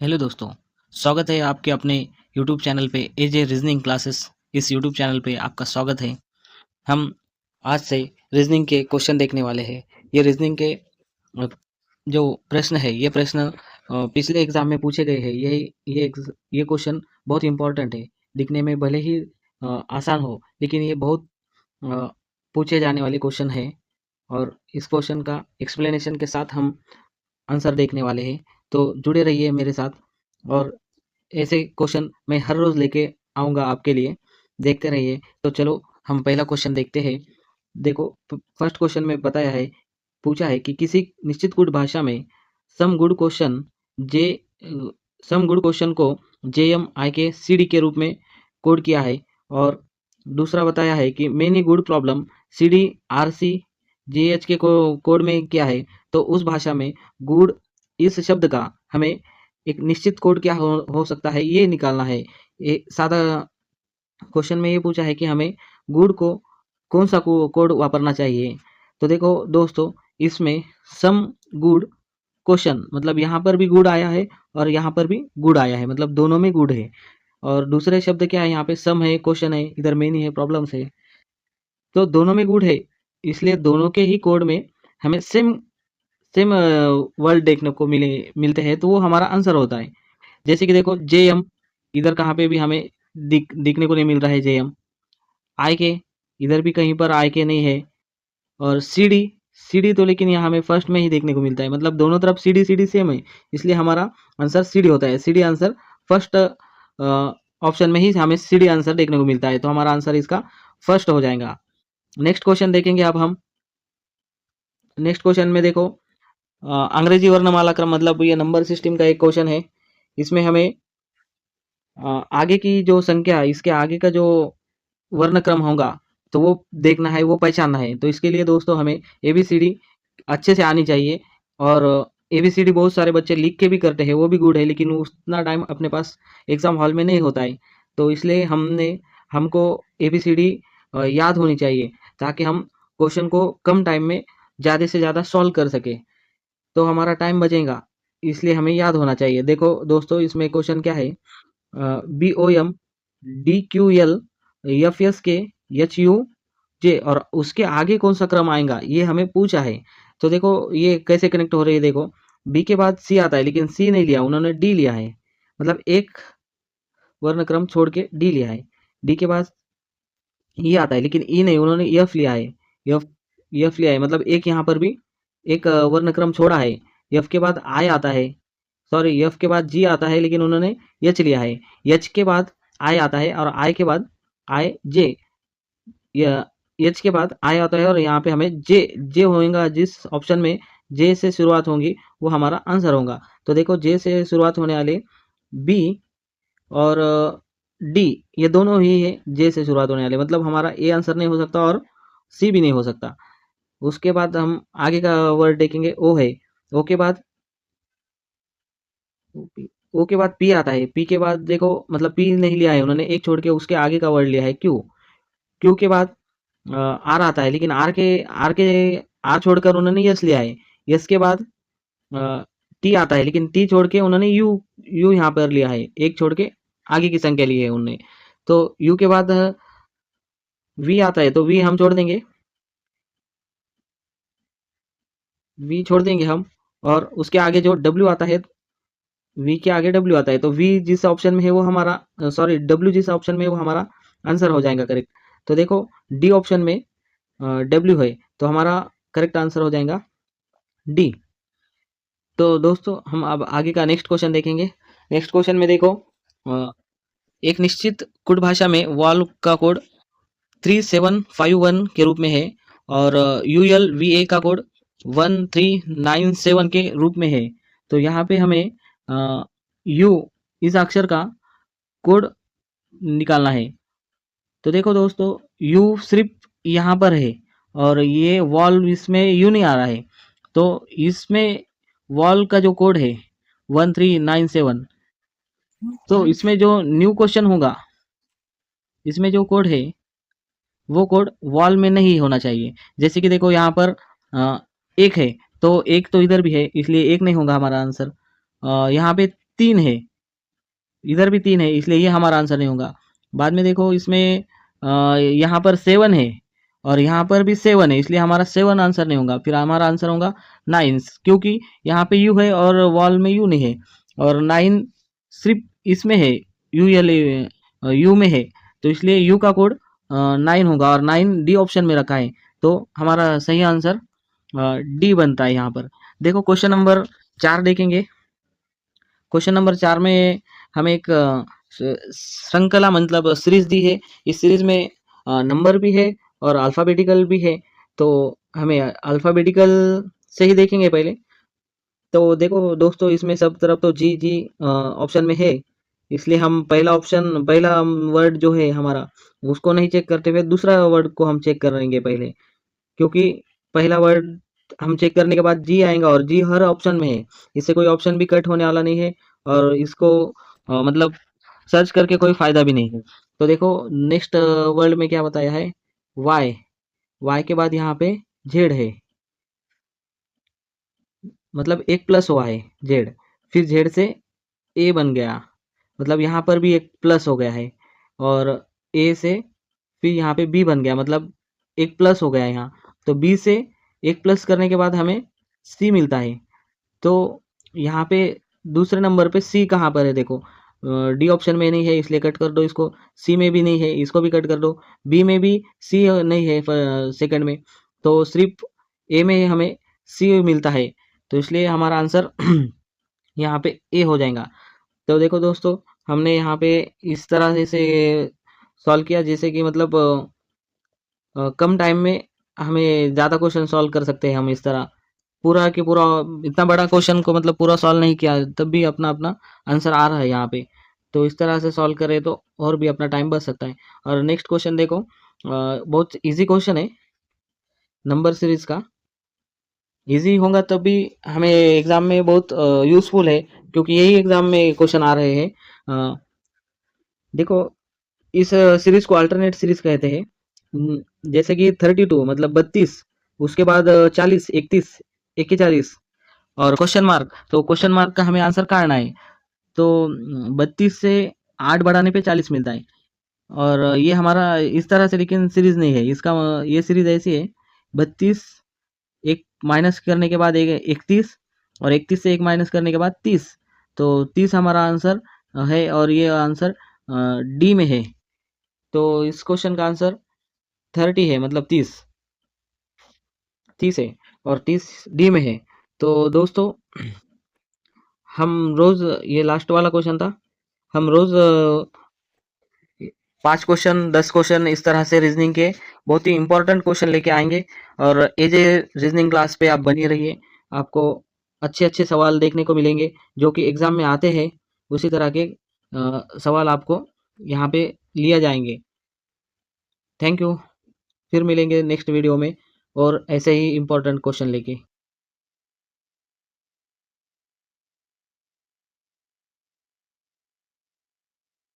Hello दोस्तों, स्वागत है आपके अपने यूट्यूब चैनल पे एजे रीजनिंग क्लासेस। इस यूट्यूब चैनल पे आपका स्वागत है। हम आज से रीजनिंग के क्वेश्चन देखने वाले हैं। ये रीजनिंग के अ, जो प्रश्न है, ये प्रश्न पिछले एग्जाम में पूछे गए हैं। ये क्वेश्चन बहुत इंपॉर्टेंट है। दिखने में भले ही आसान हो, लेकिन ये बहुत अ, पूछे जाने वाले क्वेश्चन है। और इस क्वेश्चन का एक्सप्लेनेशन के साथ हम आंसर देखने वाले हैं। तो जुड़े रहिए मेरे साथ, और ऐसे क्वेश्चन मैं हर रोज लेके आऊँगा आपके लिए। देखते रहिए। तो चलो हम पहला क्वेश्चन देखते हैं। देखो, फर्स्ट क्वेश्चन में बताया है, पूछा है कि किसी निश्चित गुण भाषा में समगुण क्वेश्चन जे समगुण क्वेश्चन को जेएम आई के सी डी के रूप में कोड किया है। और दूसरा बताया है कि many good problem C D R C G H के कोड में किया है। तो उस भाषा में गुड इस शब्द का हमें एक निश्चित कोड क्या हो सकता है, ये निकालना है। ये सादा क्वेश्चन में ये पूछा है कि हमें गुड को कौन सा कोड वापरना चाहिए। तो देखो दोस्तों, इसमें सम गुड क्वेश्चन मतलब यहाँ पर भी गुड आया है और यहाँ पर भी गुड आया है, मतलब दोनों में गुड है। और दूसरे शब्द क्या है, यहाँ पे सम है, क्वेश्चन है, इधर मेनी है, प्रॉब्लम्स है। तो दोनों में गुड है, इसलिए दोनों के ही कोड में हमें सेम सेम वर्ड देखने को मिलते हैं, तो वो हमारा आंसर होता है। जैसे कि देखो, जे एम इधर कहाँ पे भी हमें दिखने को नहीं मिल रहा है। जे एम आई के इधर भी कहीं पर आई के नहीं है। और सी डी तो लेकिन यहाँ हमें फर्स्ट में ही देखने को मिलता है, मतलब दोनों तरफ सी डी सेम है, इसलिए हमारा आंसर सी डी होता है। C D answer first option में ही हमें सी डी आंसर देखने को मिलता है, तो हमारा आंसर इसका फर्स्ट हो जाएगा। नेक्स्ट क्वेश्चन देखेंगे अब हम। नेक्स्ट क्वेश्चन में देखो, अंग्रेजी वर्णमाला क्रम मतलब ये नंबर सिस्टम का एक क्वेश्चन है। इसमें हमें आगे की जो संख्या, इसके आगे का जो वर्ण क्रम होगा, तो वो देखना है, वो पहचानना है। तो इसके लिए दोस्तों हमें एबीसीडी अच्छे से आनी चाहिए। और एबीसीडी बहुत सारे बच्चे लिख के भी करते हैं, वो भी गुड है, लेकिन उतना टाइम अपने पास एग्जाम हॉल में नहीं होता है। तो इसलिए हमको एबीसीडी याद होनी चाहिए, ताकि हम क्वेश्चन को कम टाइम में ज़्यादा से ज़्यादा सॉल्व कर सके, तो हमारा टाइम बचेगा। इसलिए हमें याद होना चाहिए। देखो दोस्तों, इसमें क्वेश्चन क्या है, B O M D Q L F S K H U J, और उसके आगे कौन सा क्रम आएगा, ये हमें पूछा है। तो देखो ये कैसे कनेक्ट हो रही है। देखो, बी के बाद सी आता है, लेकिन सी नहीं लिया उन्होंने, डी लिया है। मतलब एक वर्ण क्रम छोड़ के डी लिया है। डी के बाद ई आता है, लेकिन ई नहीं, उन्होंने एफ लिया है। एफ एफ लिया है, मतलब एक यहाँ पर भी एक वर्ण क्रम छोड़ा है। एफ के बाद आई आता है, सॉरी, एफ के बाद जी आता है, लेकिन उन्होंने एच लिया है। एच के बाद आई आता है, और आई के बाद आई जे, या एच के बाद आई आता है, और यहाँ पे हमें जे जे होगा। जिस ऑप्शन में जे से शुरुआत होगी वो हमारा आंसर होगा। तो देखो, जे से शुरुआत होने वाले बी और डी, ये दोनों ही है जे से शुरुआत होने वाले, मतलब हमारा ए आंसर नहीं हो सकता और सी भी नहीं हो सकता। उसके बाद हम आगे का वर्ड देखेंगे, ओ है। ओ के बाद ओ के बाद पी आता है। पी के बाद देखो, मतलब पी नहीं लिया है उन्होंने, एक छोड़ के उसके आगे का वर्ड लिया है, क्यू। क्यू के बाद आर आता है, लेकिन आर के आर छोड़कर उन्होंने यस लिया है। यस के बाद टी आता है, लेकिन टी छोड़ के उन्होंने यू यू यहाँ पर लिया है, एक छोड़ के आगे की संख्या ली है उन्होंने। तो यू के बाद वी आता है, तो वी हम छोड़ देंगे, वी छोड़ देंगे हम। और उसके आगे जो डब्ल्यू आता है, वी के आगे डब्ल्यू आता है, तो वी जिस ऑप्शन में है वो हमारा, सॉरी, डब्ल्यू जिस ऑप्शन में है वो हमारा आंसर हो जाएगा करेक्ट। तो देखो, डी ऑप्शन में डब्ल्यू है, तो हमारा करेक्ट आंसर हो जाएगा डी। तो दोस्तों, हम अब आगे का नेक्स्ट क्वेश्चन देखेंगे। नेक्स्ट क्वेश्चन में देखो, अ, एक निश्चित कोड भाषा में वॉल का कोड 3751 के रूप में है, और यूएल वीए का कोड 1397 के रूप में है। तो यहाँ पे हमें यू इस अक्षर का कोड निकालना है। तो देखो दोस्तों, यू सिर्फ यहाँ पर है, और ये वॉल इसमें यू नहीं आ रहा है। तो इसमें वॉल का जो कोड है 1397, तो इसमें जो न्यू क्वेश्चन होगा, इसमें जो कोड है वो कोड वॉल में नहीं होना चाहिए। जैसे कि देखो, यहाँ पर एक है, तो एक तो इधर भी है, इसलिए एक नहीं होगा हमारा आंसर। यहाँ पे 3 है, इधर भी 3 है, इसलिए ये हमारा आंसर नहीं होगा। बाद में देखो इसमें यहाँ पर 7 है और यहाँ पर भी 7 है, इसलिए हमारा 7 आंसर नहीं होगा। फिर हमारा आंसर होगा 9, क्योंकि यहाँ पे यू है और वॉल में यू नहीं है, और 9 सिर्फ इसमें है, यू में है, तो इसलिए यू का कोड 9 होगा, और 9 डी ऑप्शन में रखा है, तो हमारा सही आंसर डी बनता है यहाँ पर। देखो क्वेश्चन नंबर 4 देखेंगे। क्वेश्चन नंबर 4 में हमें एक श्रृंखला मतलब सीरीज दी है। इस सीरीज में नंबर भी है और अल्फ़ाबेटिकल भी है, तो हमें अल्फ़ाबेटिकल से ही देखेंगे पहले। तो देखो दोस्तों, इसमें सब तरफ तो जी जी ऑप्शन में है, इसलिए हम पहला वर्ड जो है हमारा, उसको नहीं चेक करते हुए दूसरा वर्ड को हम चेक करेंगे पहले, क्योंकि पहला वर्ड हम चेक करने के बाद जी आएगा, और जी हर ऑप्शन में है, इससे कोई ऑप्शन भी कट होने वाला नहीं है, और इसको मतलब सर्च करके कोई फायदा भी नहीं है। तो देखो नेक्स्ट वर्ड में क्या बताया है, वाई। वाई के बाद यहाँ पे जेड है, मतलब एक प्लस हुआ है जेड, फिर जेड से ए बन गया, मतलब यहाँ पर भी एक प्लस हो गया है, और ए से फिर यहाँ पे बी बन गया, मतलब एक प्लस हो गया यहाँ। तो बी से एक प्लस करने के बाद हमें सी मिलता है, तो यहाँ पे दूसरे नंबर पे सी कहाँ पर है, देखो डी ऑप्शन में नहीं है, इसलिए कट कर दो इसको। सी में भी नहीं है, इसको भी कट कर दो। बी में भी सी नहीं है सेकंड में, तो सिर्फ ए में हमें सी मिलता है, तो इसलिए हमारा आंसर यहाँ पे ए हो जाएगा। तो देखो दोस्तों, हमने यहाँ पे इस तरह से सॉल्व किया, जैसे कि मतलब कम टाइम में हमें ज़्यादा क्वेश्चन सॉल्व कर सकते हैं हम इस तरह। पूरा कि पूरा इतना बड़ा क्वेश्चन को मतलब पूरा सॉल्व नहीं किया, तब भी अपना अपना आंसर आ रहा है यहाँ पे। तो इस तरह से सॉल्व करें तो और भी अपना टाइम बच सकता है। और नेक्स्ट क्वेश्चन देखो, बहुत इजी क्वेश्चन है नंबर सीरीज का। इजी होगा तब भी हमें एग्जाम में बहुत यूजफुल है, क्योंकि यही एग्जाम में क्वेश्चन आ रहे हैं। देखो इस सीरीज को अल्टरनेट सीरीज कहते हैं। जैसे कि 32 मतलब 32, उसके बाद 40, 31, 41 और क्वेश्चन मार्क, तो क्वेश्चन मार्क का हमें आंसर काटना है। तो 32 से 8 बढ़ाने पे 40 मिलता है, और ये हमारा इस तरह से लेकिन सीरीज नहीं है इसका। ये सीरीज ऐसी है, 32 एक माइनस करने के बाद एक 31, और 31 से एक माइनस करने के बाद 30, तो 30 हमारा आंसर है, और ये आंसर डी में है। तो इस क्वेश्चन का आंसर 30 है, मतलब 30 है, और 30 डी में है। तो दोस्तों, हम रोज, ये लास्ट वाला क्वेश्चन था, हम रोज 5 क्वेश्चन 10 क्वेश्चन इस तरह से रीजनिंग के बहुत ही इंपॉर्टेंट क्वेश्चन लेके आएंगे। और एजे रीजनिंग क्लास पे आप बनी रहिए, आपको अच्छे अच्छे सवाल देखने को मिलेंगे जो कि एग्जाम में आते हैं, उसी तरह के सवाल आपको यहाँ पे लिया जाएंगे। थैंक यू, फिर मिलेंगे नेक्स्ट वीडियो में और ऐसे ही इंपॉर्टेंट क्वेश्चन लेके।